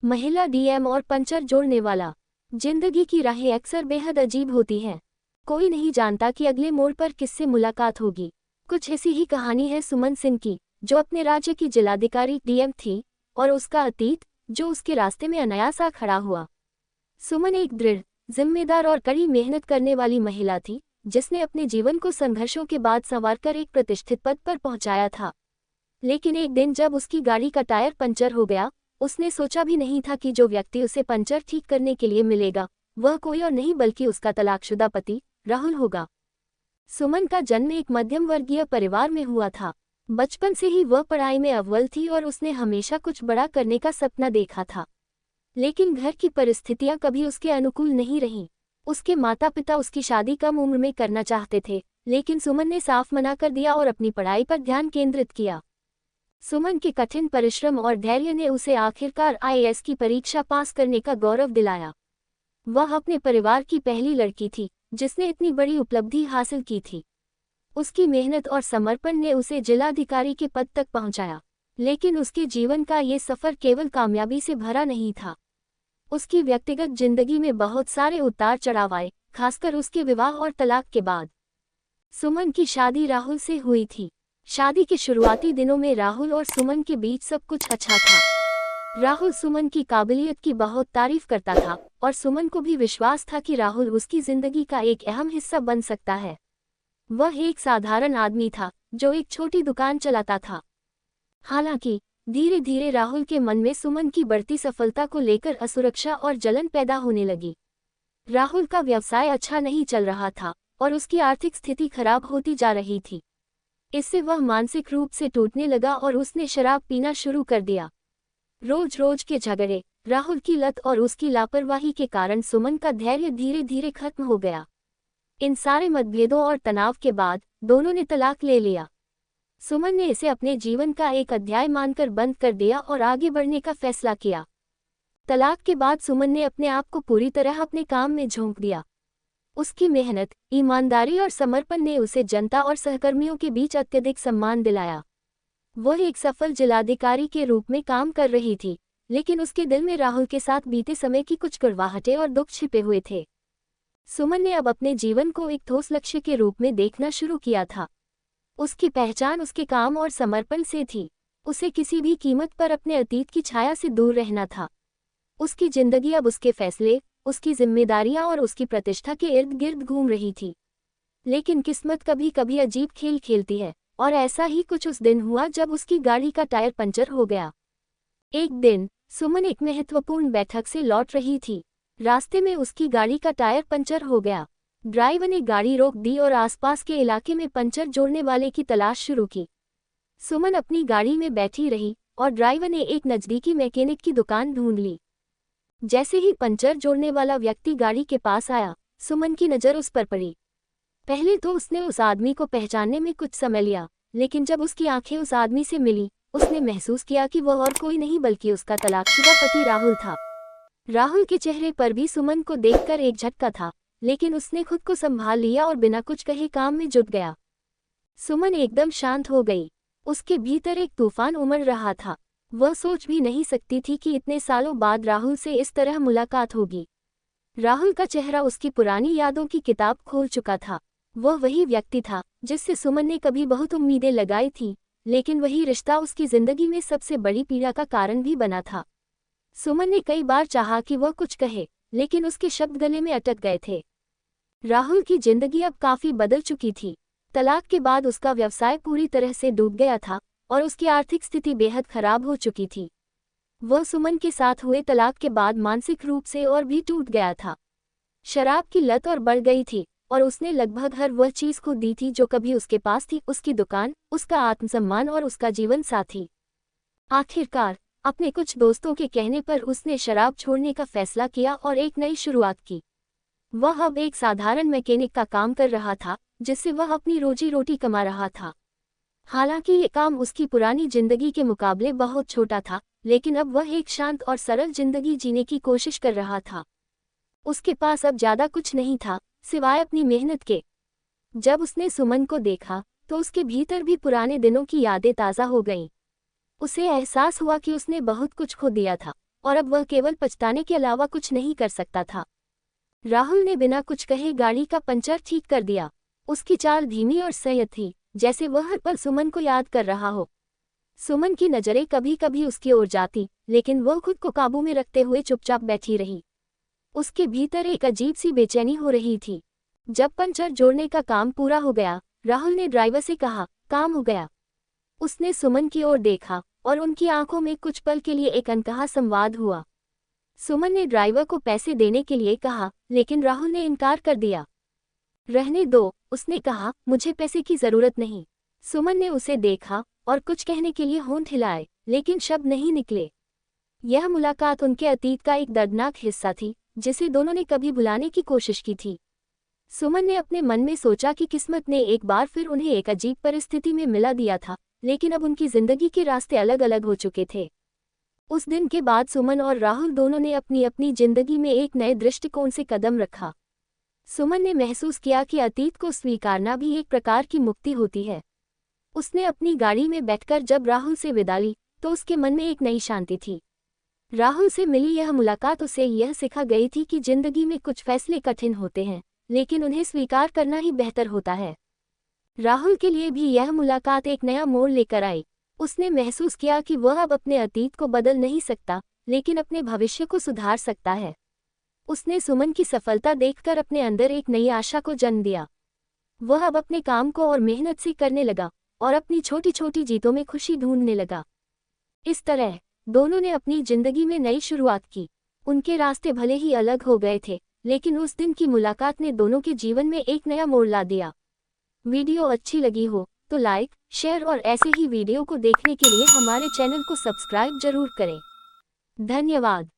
महिला डीएम और पंचर जोड़ने वाला। जिंदगी की राहें अक्सर बेहद अजीब होती हैं। कोई नहीं जानता कि अगले मोड़ पर किससे मुलाकात होगी। कुछ ऐसी ही कहानी है सुमन सिंह की, जो अपने राज्य की जिलाधिकारी डीएम थी, और उसका अतीत जो उसके रास्ते में अनायास आ खड़ा हुआ। सुमन एक दृढ़, जिम्मेदार और कड़ी मेहनत करने वाली महिला थी, जिसने अपने जीवन को संघर्षों के बाद संवारकर एक प्रतिष्ठित पद पर पहुंचाया था। लेकिन एक दिन जब उसकी गाड़ी का टायर पंचर हो गया, उसने सोचा भी नहीं था कि जो व्यक्ति उसे पंचर ठीक करने के लिए मिलेगा, वह कोई और नहीं बल्कि उसका तलाकशुदा पति राहुल होगा। सुमन का जन्म एक मध्यम वर्गीय परिवार में हुआ था। बचपन से ही वह पढ़ाई में अव्वल थी और उसने हमेशा कुछ बड़ा करने का सपना देखा था। लेकिन घर की परिस्थितियां कभी उसके अनुकूल नहीं रहीं। उसके माता पिता उसकी शादी कम उम्र में करना चाहते थे, लेकिन सुमन ने साफ मना कर दिया और अपनी पढ़ाई पर ध्यान केंद्रित किया। सुमन के कठिन परिश्रम और धैर्य ने उसे आखिरकार आईएएस की परीक्षा पास करने का गौरव दिलाया। वह अपने परिवार की पहली लड़की थी जिसने इतनी बड़ी उपलब्धि हासिल की थी। उसकी मेहनत और समर्पण ने उसे जिलाधिकारी के पद तक पहुंचाया। लेकिन उसके जीवन का ये सफर केवल कामयाबी से भरा नहीं था। उसकी व्यक्तिगत जिंदगी में बहुत सारे उतार चढ़ाव आए, खासकर उसके विवाह और तलाक के बाद। सुमन की शादी राहुल से हुई थी। शादी के शुरुआती दिनों में राहुल और सुमन के बीच सब कुछ अच्छा था। राहुल सुमन की काबिलियत की बहुत तारीफ करता था और सुमन को भी विश्वास था कि राहुल उसकी जिंदगी का एक अहम हिस्सा बन सकता है। वह एक साधारण आदमी था जो एक छोटी दुकान चलाता था। हालांकि धीरे धीरे राहुल के मन में सुमन की बढ़ती सफलता को लेकर असुरक्षा और जलन पैदा होने लगी। राहुल का व्यवसाय अच्छा नहीं चल रहा था और उसकी आर्थिक स्थिति खराब होती जा रही थी। इससे वह मानसिक रूप से टूटने लगा और उसने शराब पीना शुरू कर दिया। रोज रोज के झगड़े, राहुल की लत और उसकी लापरवाही के कारण सुमन का धैर्य धीरे धीरे खत्म हो गया। इन सारे मतभेदों और तनाव के बाद दोनों ने तलाक ले लिया। सुमन ने इसे अपने जीवन का एक अध्याय मानकर बंद कर दिया और आगे बढ़ने का फैसला किया। तलाक के बाद सुमन ने अपने आप को पूरी तरह अपने काम में झोंक दिया। उसकी मेहनत, ईमानदारी और समर्पण ने उसे जनता और सहकर्मियों के बीच अत्यधिक सम्मान दिलाया। वह एक सफल जिलाधिकारी के रूप में काम कर रही थी, लेकिन उसके दिल में राहुल के साथ बीते समय की कुछ कड़वाहटें और दुख छिपे हुए थे। सुमन ने अब अपने जीवन को एक ठोस लक्ष्य के रूप में देखना शुरू किया था। उसकी पहचान उसके काम और समर्पण से थी। उसे किसी भी कीमत पर अपने अतीत की छाया से दूर रहना था। उसकी जिंदगी अब उसके फैसले, उसकी जिम्मेदारियां और उसकी प्रतिष्ठा के इर्द गिर्द घूम रही थी। लेकिन किस्मत कभी कभी अजीब खेल खेलती है, और ऐसा ही कुछ उस दिन हुआ जब उसकी गाड़ी का टायर पंचर हो गया। एक दिन सुमन एक महत्वपूर्ण बैठक से लौट रही थी। रास्ते में उसकी गाड़ी का टायर पंचर हो गया। ड्राइवर ने गाड़ी रोक दी और आसपास के इलाके में पंचर जोड़ने वाले की तलाश शुरू की। सुमन अपनी गाड़ी में बैठी रही और ड्राइवर ने एक नज़दीकी मैकेनिक की दुकान ढूंढ ली। जैसे ही पंचर जोड़ने वाला व्यक्ति गाड़ी के पास आया, सुमन की नज़र उस पर पड़ी। पहले तो उसने उस आदमी को पहचानने में कुछ समय लिया, लेकिन जब उसकी आंखें उस आदमी से मिली, उसने महसूस किया कि वह और कोई नहीं बल्कि उसका तलाकशुदा पति राहुल था। राहुल के चेहरे पर भी सुमन को देखकर एक झटका था, लेकिन उसने खुद को संभाल लिया और बिना कुछ कहे काम में जुट गया। सुमन एकदम शांत हो गई। उसके भीतर एक तूफान उमड़ रहा था। वह सोच भी नहीं सकती थी कि इतने सालों बाद राहुल से इस तरह मुलाकात होगी। राहुल का चेहरा उसकी पुरानी यादों की किताब खोल चुका था। वह वही व्यक्ति था जिससे सुमन ने कभी बहुत उम्मीदें लगाई थीं, लेकिन वही रिश्ता उसकी जिंदगी में सबसे बड़ी पीड़ा का कारण भी बना था। सुमन ने कई बार चाहा कि वह कुछ कहे, लेकिन उसके शब्द गले में अटक गए थे। राहुल की जिंदगी अब काफी बदल चुकी थी। तलाक के बाद उसका व्यवसाय पूरी तरह से डूब गया था और उसकी आर्थिक स्थिति बेहद खराब हो चुकी थी। वह सुमन के साथ हुए तलाक के बाद मानसिक रूप से और भी टूट गया था। शराब की लत और बढ़ गई थी और उसने लगभग हर वह चीज खो दी थी जो कभी उसके पास थी, उसकी दुकान, उसका आत्मसम्मान और उसका जीवन साथी। आखिरकार अपने कुछ दोस्तों के कहने पर उसने शराब छोड़ने का फैसला किया और एक नई शुरुआत की। वह अब एक साधारण मैकेनिक का काम कर रहा था, जिससे वह अपनी रोजी रोटी कमा रहा था। हालांकि ये काम उसकी पुरानी जिंदगी के मुकाबले बहुत छोटा था, लेकिन अब वह एक शांत और सरल जिंदगी जीने की कोशिश कर रहा था। उसके पास अब ज्यादा कुछ नहीं था सिवाय अपनी मेहनत के। जब उसने सुमन को देखा तो उसके भीतर भी पुराने दिनों की यादें ताज़ा हो गईं। उसे एहसास हुआ कि उसने बहुत कुछ खो दिया था और अब वह केवल पछताने के अलावा कुछ नहीं कर सकता था। राहुल ने बिना कुछ कहे गाड़ी का पंचर ठीक कर दिया। उसकी चाल धीमी और संयत थी, जैसे वह हर पल सुमन को याद कर रहा हो। सुमन की नजरें कभी कभी उसकी ओर जाती, लेकिन वह खुद को काबू में रखते हुए चुपचाप बैठी रही। उसके भीतर एक अजीब सी बेचैनी हो रही थी। जब पंचर जोड़ने का काम पूरा हो गया, राहुल ने ड्राइवर से कहा, काम हो गया। उसने सुमन की ओर देखा और उनकी आंखों में कुछ पल के लिए एक अनकहा संवाद हुआ। सुमन ने ड्राइवर को पैसे देने के लिए कहा, लेकिन राहुल ने इनकार कर दिया। रहने दो, उसने कहा, मुझे पैसे की जरूरत नहीं। सुमन ने उसे देखा और कुछ कहने के लिए होंठ हिलाए, लेकिन शब्द नहीं निकले। यह मुलाकात उनके अतीत का एक दर्दनाक हिस्सा थी, जिसे दोनों ने कभी भुलाने की कोशिश की थी। सुमन ने अपने मन में सोचा कि किस्मत ने एक बार फिर उन्हें एक अजीब परिस्थिति में मिला दिया था, लेकिन अब उनकी जिंदगी के रास्ते अलग अलग हो चुके थे। उस दिन के बाद सुमन और राहुल दोनों ने अपनी अपनी जिंदगी में एक नए दृष्टिकोण से कदम रखा। सुमन ने महसूस किया कि अतीत को स्वीकारना भी एक प्रकार की मुक्ति होती है। उसने अपनी गाड़ी में बैठकर जब राहुल से विदा ली, तो उसके मन में एक नई शांति थी। राहुल से मिली यह मुलाकात उसे यह सिखा गई थी कि जिंदगी में कुछ फैसले कठिन होते हैं, लेकिन उन्हें स्वीकार करना ही बेहतर होता है। राहुल के लिए भी यह मुलाकात एक नया मोड़ लेकर आई। उसने महसूस किया कि वह अब अपने अतीत को बदल नहीं सकता, लेकिन अपने भविष्य को सुधार सकता है। उसने सुमन की सफलता देखकर अपने अंदर एक नई आशा को जन्म दिया। वह अब अपने काम को और मेहनत से करने लगा और अपनी छोटी छोटी जीतों में खुशी ढूंढने लगा। इस तरह दोनों ने अपनी जिंदगी में नई शुरुआत की। उनके रास्ते भले ही अलग हो गए थे, लेकिन उस दिन की मुलाकात ने दोनों के जीवन में एक नया मोड़ ला दिया। वीडियो अच्छी लगी हो तो लाइक, शेयर और ऐसे ही वीडियो को देखने के लिए हमारे चैनल को सब्सक्राइब जरूर करें। धन्यवाद।